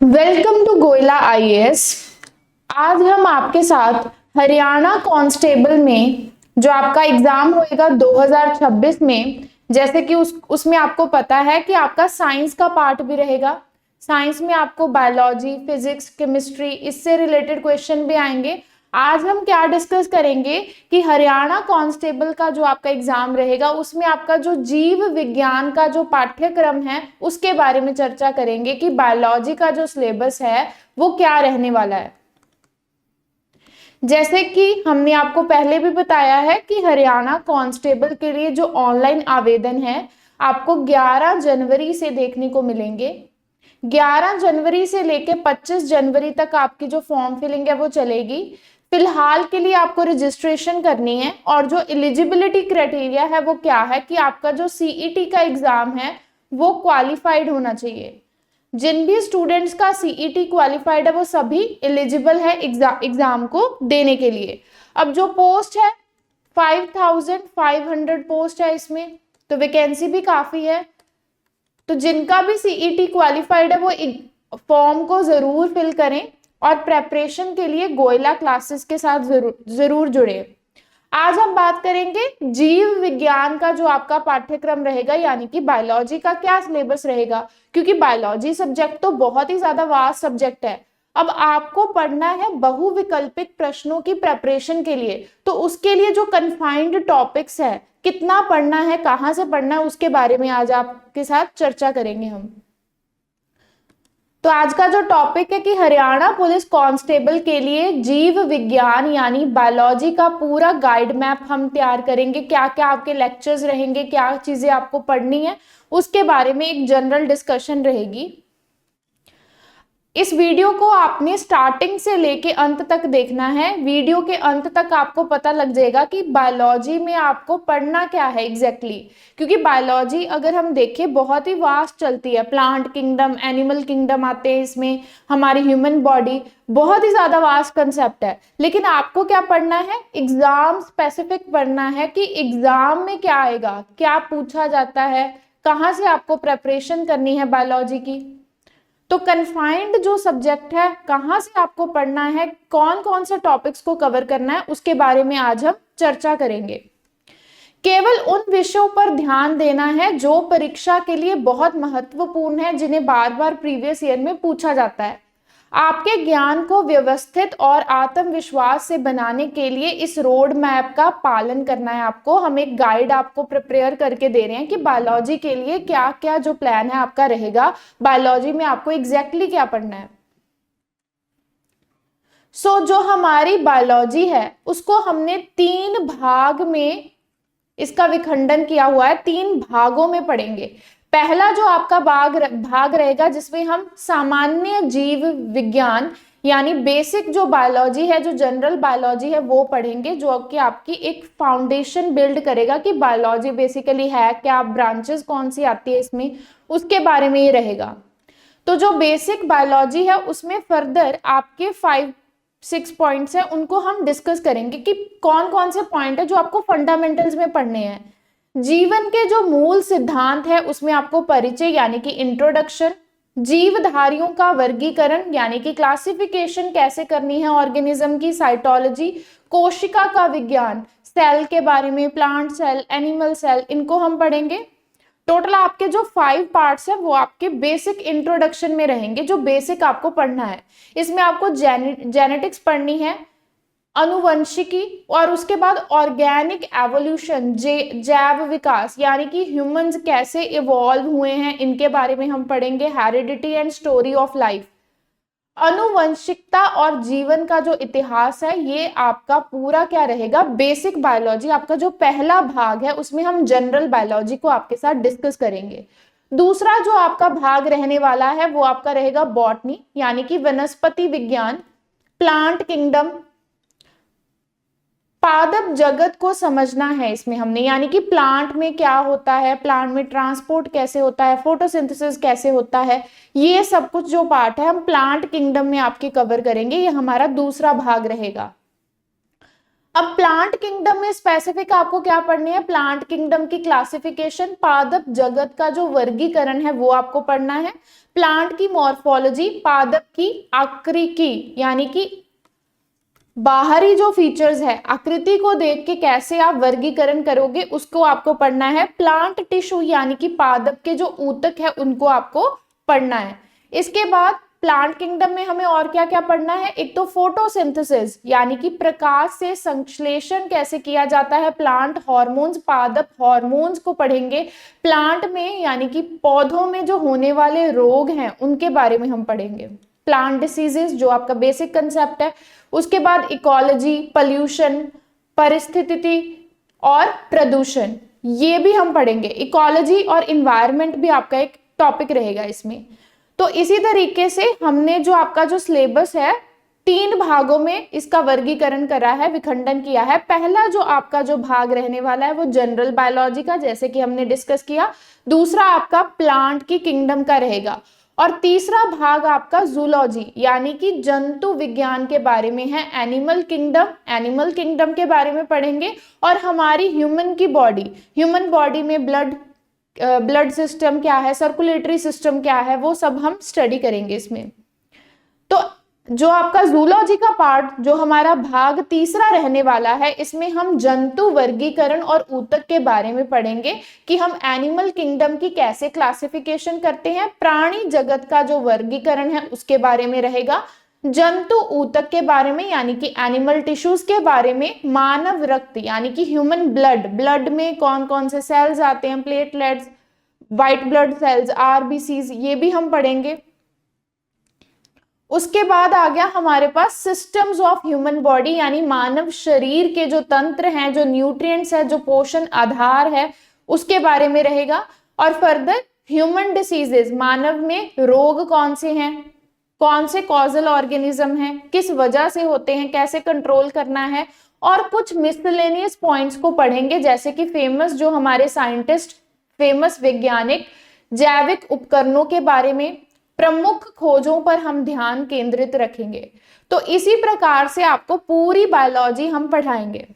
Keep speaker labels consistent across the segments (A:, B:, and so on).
A: Welcome to Goyla IAS. आज हम आपके साथ हरियाणा कांस्टेबल में जो आपका एग्जाम होएगा 2026 में, जैसे कि उसमें आपको पता है कि आपका साइंस का पार्ट भी रहेगा। साइंस में आपको बायोलॉजी, फिजिक्स, केमिस्ट्री, इससे रिलेटेड क्वेश्चन भी आएंगे। आज हम क्या डिस्कस करेंगे कि हरियाणा कांस्टेबल का जो आपका एग्जाम रहेगा उसमें आपका जो जीव विज्ञान का जो पाठ्यक्रम है उसके बारे में चर्चा करेंगे कि बायोलॉजी का जो सिलेबस है वो क्या रहने वाला है। जैसे कि हमने आपको पहले भी बताया है कि हरियाणा कांस्टेबल के लिए जो ऑनलाइन आवेदन है आपको 11 जनवरी से देखने को मिलेंगे। 11 जनवरी से लेके 25 जनवरी तक आपकी जो फॉर्म फिलिंग है वो चलेगी। फिलहाल के लिए आपको रजिस्ट्रेशन करनी है और जो एलिजिबिलिटी क्राइटेरिया है वो क्या है कि आपका जो सीईटी का एग्जाम है वो क्वालिफाइड होना चाहिए। जिन भी स्टूडेंट्स का सीईटी क्वालिफाइड है वो सभी एलिजिबल है एग्जाम को देने के लिए। अब जो पोस्ट है 5500 पोस्ट है इसमें, तो वैकेंसी भी काफी है। तो जिनका भी सीईटी क्वालिफाइड है वो फॉर्म को जरूर फिल करें और प्रेपरेशन के लिए गोयला क्लासेस के साथ जरूर जुड़े। आज हम बात करेंगे जीव विज्ञान का जो आपका पाठ्यक्रम रहेगा, यानी कि बायोलॉजी का क्या सिलेबस रहेगा, क्योंकि बायोलॉजी सब्जेक्ट तो बहुत ही ज्यादा वास्ट सब्जेक्ट है। अब आपको पढ़ना है बहुविकल्पिक प्रश्नों की प्रेपरेशन के लिए, तो उसके लिए जो कन्फाइंड टॉपिक्स है, कितना पढ़ना है, कहां से पढ़ना है, उसके बारे में आज आपके साथ चर्चा करेंगे हम। तो आज का जो टॉपिक है कि हरियाणा पुलिस कांस्टेबल के लिए जीव विज्ञान यानी बायोलॉजी का पूरा गाइड मैप हम तैयार करेंगे। क्या क्या आपके लेक्चर्स रहेंगे, क्या चीजें आपको पढ़नी है, उसके बारे में एक जनरल डिस्कशन रहेगी। इस वीडियो को आपने स्टार्टिंग से लेके अंत तक देखना है। वीडियो के अंत तक आपको पता लग जाएगा कि बायोलॉजी में आपको पढ़ना क्या है एग्जैक्टली क्योंकि बायोलॉजी अगर हम देखें बहुत ही वास्ट चलती है। प्लांट किंगडम, एनिमल किंगडम आते हैं इसमें, हमारी ह्यूमन बॉडी, बहुत ही ज्यादा वास्ट कंसेप्ट है। लेकिन आपको क्या पढ़ना है, एग्जाम स्पेसिफिक पढ़ना है कि एग्जाम में क्या आएगा, क्या पूछा जाता है, कहाँ से आपको प्रेपरेशन करनी है बायोलॉजी की। तो कन्फाइंड जो सब्जेक्ट है, कहां से आपको पढ़ना है, कौन कौन से टॉपिक्स को कवर करना है, उसके बारे में आज हम चर्चा करेंगे। केवल उन विषयों पर ध्यान देना है जो परीक्षा के लिए बहुत महत्वपूर्ण है, जिन्हें बार बार प्रीवियस ईयर में पूछा जाता है। आपके ज्ञान को व्यवस्थित और आत्मविश्वास से बनाने के लिए इस रोड मैप का पालन करना है आपको। हम एक गाइड आपको प्रिपेयर करके दे रहे हैं कि बायोलॉजी के लिए क्या क्या जो प्लान है आपका रहेगा, बायोलॉजी में आपको एग्जैक्टली क्या पढ़ना है। जो हमारी बायोलॉजी है उसको हमने 3 भाग में इसका विखंडन किया हुआ है, 3 भागों में पढ़ेंगे। पहला जो आपका भाग रहेगा जिसमें हम सामान्य जीव विज्ञान यानी बेसिक जो बायोलॉजी है, जो जनरल बायोलॉजी है वो पढ़ेंगे, जो कि आपकी एक फाउंडेशन बिल्ड करेगा कि बायोलॉजी बेसिकली है क्या, ब्रांचेस कौन सी आती है इसमें, उसके बारे में ये रहेगा। तो जो बेसिक बायोलॉजी है उसमें फर्दर आपके 5-6 पॉइंट्स हैं, उनको हम डिस्कस करेंगे कि कौन कौन से पॉइंट है जो आपको फंडामेंटल्स में पढ़ने हैं। जीवन के जो मूल सिद्धांत है उसमें आपको परिचय यानी कि इंट्रोडक्शन, जीवधारियों का वर्गीकरण यानी कि क्लासिफिकेशन कैसे करनी है ऑर्गेनिज्म की, साइटोलॉजी, कोशिका का विज्ञान, सेल के बारे में, प्लांट सेल, एनिमल सेल, इनको हम पढ़ेंगे। टोटल आपके जो 5 पार्ट्स है वो आपके बेसिक इंट्रोडक्शन में रहेंगे, जो बेसिक आपको पढ़ना है। इसमें आपको जेनेटिक्स पढ़नी है, अनुवंशिकी, और उसके बाद ऑर्गेनिक एवोल्यूशन, जैव विकास यानी कि ह्यूमंस कैसे इवॉल्व हुए हैं इनके बारे में हम पढ़ेंगे। Heredity and story of life, अनुवंशिकता और जीवन का जो इतिहास है, ये आपका पूरा क्या रहेगा, बेसिक बायोलॉजी। आपका जो पहला भाग है उसमें हम जनरल बायोलॉजी को आपके साथ डिस्कस करेंगे। दूसरा जो आपका भाग रहने वाला है वो आपका रहेगा बॉटनी यानी कि वनस्पति विज्ञान, प्लांट किंगडम, पादप जगत को समझना है इसमें हमने, यानी कि प्लांट में क्या होता है, प्लांट में ट्रांसपोर्ट कैसे होता है, फोटोसिंथेसिस कैसे होता है, ये सब कुछ जो पार्ट है हम प्लांट किंगडम में आपके कवर करेंगे। ये हमारा दूसरा भाग रहेगा। अब प्लांट किंगडम में स्पेसिफिक आपको क्या पढ़नी है, प्लांट किंगडम की क्लासिफिकेशन, पादप जगत का जो वर्गीकरण है वो आपको पढ़ना है, प्लांट की मॉर्फोलॉजी, पादप की आकृति यानी कि बाहरी जो फीचर्स है, आकृति को देख के कैसे आप वर्गीकरण करोगे उसको आपको पढ़ना है, प्लांट टिश्यू यानी कि पादप के जो ऊतक है उनको आपको पढ़ना है। इसके बाद प्लांट किंगडम में हमें और क्या क्या पढ़ना है, एक तो फोटोसिंथेसिस यानी कि प्रकाश से संश्लेषण कैसे किया जाता है, प्लांट हार्मोन्स, पादप हार्मोन्स को पढ़ेंगे, प्लांट में यानी कि पौधों में जो होने वाले रोग हैं उनके बारे में हम पढ़ेंगे, प्लांट डिसीजेस जो आपका बेसिक कंसेप्ट है। उसके बाद इकोलॉजी, पॉल्यूशन, परिस्थिति और प्रदूषण, ये भी हम पढ़ेंगे। इकोलॉजी और इन्वायरमेंट भी आपका एक टॉपिक रहेगा इसमें। तो इसी तरीके से हमने जो आपका जो सिलेबस है 3 भागों में इसका वर्गीकरण करा है, विखंडन किया है। पहला जो आपका जो भाग रहने वाला है वो जनरल बायोलॉजी का, जैसे कि हमने डिस्कस किया, दूसरा आपका प्लांट की किंगडम का रहेगा, और तीसरा भाग आपका जूलॉजी यानी कि जंतु विज्ञान के बारे में है, एनिमल किंगडम के बारे में पढ़ेंगे, और हमारी ह्यूमन बॉडी में ब्लड सिस्टम क्या है, सर्कुलेटरी सिस्टम क्या है, वो सब हम स्टडी करेंगे इसमें। तो जो आपका जूलॉजी का पार्ट, जो हमारा भाग तीसरा रहने वाला है, इसमें हम जंतु वर्गीकरण और ऊतक के बारे में पढ़ेंगे कि हम एनिमल किंगडम की कैसे क्लासिफिकेशन करते हैं, प्राणी जगत का जो वर्गीकरण है उसके बारे में रहेगा, जंतु ऊतक के बारे में यानी कि एनिमल टिश्यूज के बारे में, मानव रक्त यानी कि ह्यूमन ब्लड में कौन कौन से सेल्स आते हैं, platelets, white blood cells, RBCs, ये भी हम पढ़ेंगे। उसके बाद आ गया हमारे पास सिस्टम्स ऑफ ह्यूमन बॉडी यानी मानव शरीर के जो तंत्र हैं, जो न्यूट्रिएंट्स है, जो पोषण आधार है, उसके बारे में रहेगा। और फर्दर ह्यूमन डिसीजेस, मानव में रोग कौन से हैं, कौन से कॉजल ऑर्गेनिज्म हैं, किस वजह से होते हैं, कैसे कंट्रोल करना है, और कुछ मिसलेनियस पॉइंट्स को पढ़ेंगे, जैसे कि जो हमारे साइंटिस्ट, फेमस वैज्ञानिक, जैविक उपकरणों के बारे में, प्रमुख खोजों पर हम ध्यान केंद्रित रखेंगे। तो इसी प्रकार से आपको पूरी बायोलॉजी हम पढ़ाएंगे।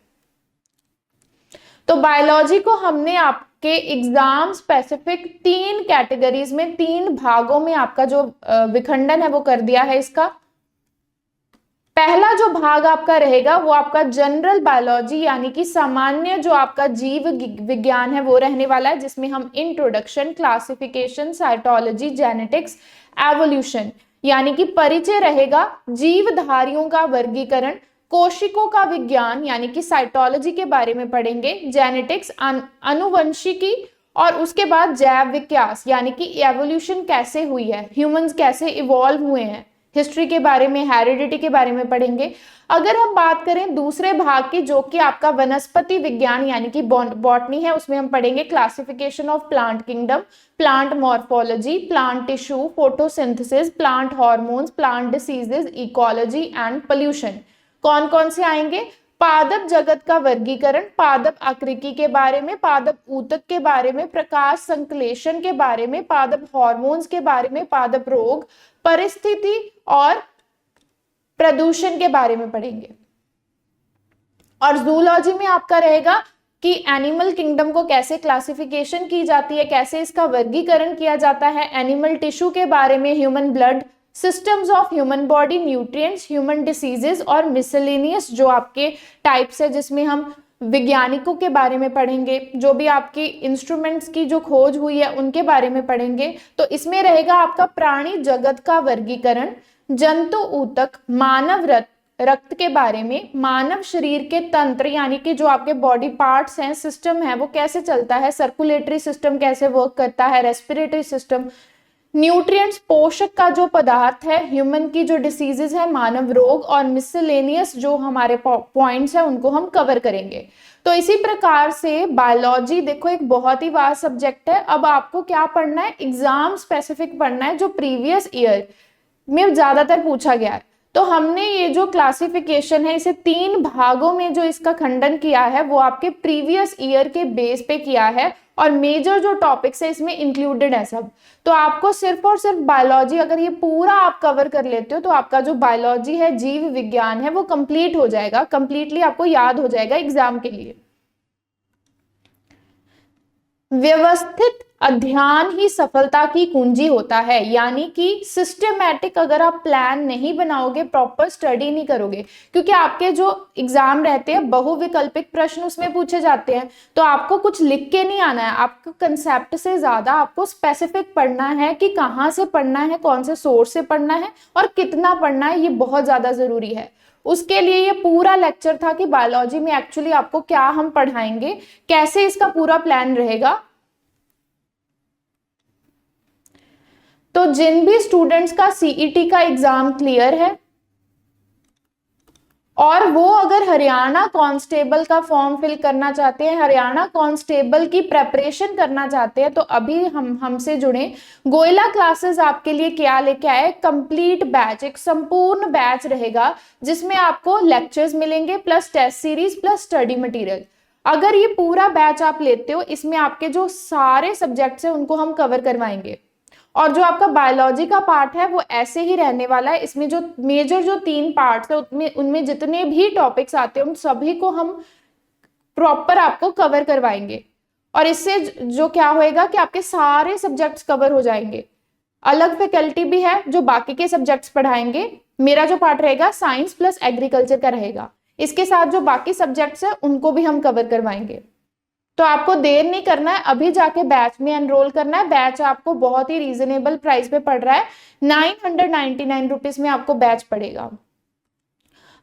A: तो बायोलॉजी को हमने आपके एग्जाम स्पेसिफिक 3 कैटेगरीज में, 3 भागों में आपका जो विखंडन है वो कर दिया है इसका। पहला जो भाग आपका रहेगा वो आपका जनरल बायोलॉजी यानी कि सामान्य जो आपका जीव विज्ञान है वो रहने वाला है, जिसमें हम introduction, classification, cytology, genetics, evolution यानी कि परिचय रहेगा, जीवधारियों का वर्गीकरण, कोशिकों का विज्ञान यानी कि साइटोलॉजी के बारे में पढ़ेंगे, जेनेटिक्स, अनुवंशिकी, और उसके बाद जैव विकास यानी कि एवोल्यूशन कैसे हुई है, ह्यूमंस कैसे इवॉल्व हुए हैं, हिस्ट्री के बारे में, हेरिडिटी के बारे में पढ़ेंगे। अगर हम बात करें दूसरे भाग की, जो कि आपका वनस्पति विज्ञान यानी कि बॉटनी है, उसमें हम पढ़ेंगे classification of plant kingdom, plant morphology, plant tissue, photosynthesis, plant hormones, plant diseases, ecology and pollution. कौन कौन से आएंगे, पादप जगत का वर्गीकरण, पादप आकृति के बारे में, पादप ऊतक के बारे में, प्रकाश संश्लेषण के बारे में, पादप हार्मोन्स के बारे में, पादप रोग, परिस्थिति और प्रदूषण के बारे में पढ़ेंगे। और जूलॉजी में आपका रहेगा कि एनिमल किंगडम को कैसे क्लासिफिकेशन की जाती है, कैसे इसका वर्गीकरण किया जाता है, एनिमल टिश्यू के बारे में, human blood, systems of human body, nutrients, human diseases और मिसलेनियस जो आपके टाइप्स है, जिसमें हम वैज्ञानिकों के बारे में पढ़ेंगे, जो भी आपकी इंस्ट्रूमेंट्स की जो खोज हुई है उनके बारे में पढ़ेंगे। तो इसमें रहेगा आपका प्राणी जगत का वर्गीकरण, जंतु ऊतक, मानव रक्त के बारे में, मानव शरीर के तंत्र यानी कि जो आपके बॉडी पार्ट्स हैं, सिस्टम है, वो कैसे चलता है, सर्कुलेटरी सिस्टम कैसे वर्क करता है, रेस्पिरेटरी सिस्टम, न्यूट्रिएंट्स पोषक का जो पदार्थ है, ह्यूमन की जो डिसीजेस है, मानव रोग, और मिसलेनियस जो हमारे पॉइंट्स है उनको हम कवर करेंगे। तो इसी प्रकार से बायोलॉजी देखो एक बहुत ही वास्ट सब्जेक्ट है। अब आपको क्या पढ़ना है, एग्जाम स्पेसिफिक पढ़ना है, जो प्रीवियस ईयर में ज्यादातर पूछा गया है। तो हमने ये जो क्लासिफिकेशन है इसे 3 भागों में जो इसका खंडन किया है वो आपके प्रीवियस ईयर के बेस पे किया है, और मेजर जो टॉपिक्स है इसमें इंक्लूडेड है सब। तो आपको सिर्फ और सिर्फ बायोलॉजी, अगर ये पूरा आप कवर कर लेते हो तो आपका जो बायोलॉजी है, जीव विज्ञान है, वो कंप्लीट हो जाएगा, कंप्लीटली आपको याद हो जाएगा एग्जाम के लिए। व्यवस्थित अध्ययन ही सफलता की कुंजी होता है, यानी कि सिस्टमैटिक अगर आप प्लान नहीं बनाओगे, प्रॉपर स्टडी नहीं करोगे, क्योंकि आपके जो एग्जाम रहते हैं बहुविकल्पिक प्रश्न उसमें पूछे जाते हैं, तो आपको कुछ लिख के नहीं आना है, आपको कंसेप्ट से ज्यादा आपको स्पेसिफिक पढ़ना है कि कहाँ से पढ़ना है, कौन से सोर्स से पढ़ना है और कितना पढ़ना है, ये बहुत ज्यादा जरूरी है। उसके लिए ये पूरा लेक्चर था कि बायोलॉजी में एक्चुअली आपको क्या हम पढ़ाएंगे, कैसे इसका पूरा प्लान रहेगा। तो जिन भी स्टूडेंट्स का सीईटी का एग्जाम क्लियर है और वो अगर हरियाणा कांस्टेबल का फॉर्म फिल करना चाहते हैं, हरियाणा कांस्टेबल की प्रेपरेशन करना चाहते हैं, तो अभी हमसे जुड़े। गोयला क्लासेस आपके लिए क्या लेके आए, कंप्लीट बैच, एक संपूर्ण बैच रहेगा जिसमें आपको लेक्चर्स मिलेंगे plus test series plus study material. अगर ये पूरा बैच आप लेते हो, इसमें आपके जो सारे सब्जेक्ट्स हैं उनको हम कवर करवाएंगे, और जो आपका बायोलॉजी का पार्ट है वो ऐसे ही रहने वाला है। इसमें जो मेजर जो 3 पार्ट्स है उनमें जितने भी टॉपिक्स आते हैं उन सभी को हम प्रॉपर आपको कवर करवाएंगे, और इससे जो क्या होएगा कि आपके सारे सब्जेक्ट्स कवर हो जाएंगे। अलग फैकल्टी भी है जो बाकी के सब्जेक्ट्स पढ़ाएंगे, मेरा जो पार्ट रहेगा साइंस प्लस एग्रीकल्चर का रहेगा, इसके साथ जो बाकी सब्जेक्ट्स है उनको भी हम कवर करवाएंगे। तो आपको देर नहीं करना है, अभी जाके बैच में एनरोल करना है। बैच आपको बहुत ही रीजनेबल प्राइस पे पड़ रहा है, 999 रुपीज में आपको बैच पड़ेगा।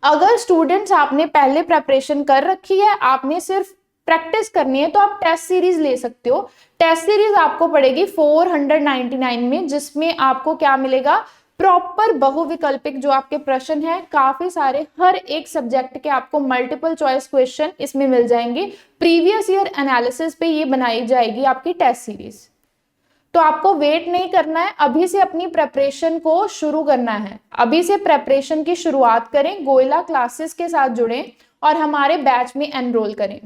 A: अगर स्टूडेंट्स आपने पहले प्रेपरेशन कर रखी है, आपने सिर्फ प्रैक्टिस करनी है, तो आप टेस्ट सीरीज ले सकते हो। टेस्ट सीरीज आपको पड़ेगी 499 में, जिसमें आपको क्या मिलेगा, प्रॉपर बहुविकल्पिक जो आपके प्रश्न है काफी सारे, हर एक सब्जेक्ट के आपको मल्टीपल चॉइस क्वेश्चन इसमें मिल जाएंगे। प्रीवियस ईयर एनालिसिस पे ये बनाई जाएगी आपकी टेस्ट सीरीज। तो आपको वेट नहीं करना है, अभी से अपनी प्रेपरेशन को शुरू करना है, अभी से प्रेपरेशन की शुरुआत करें, गोयला क्लासेस के साथ जुड़ें और हमारे बैच में एनरोल करें।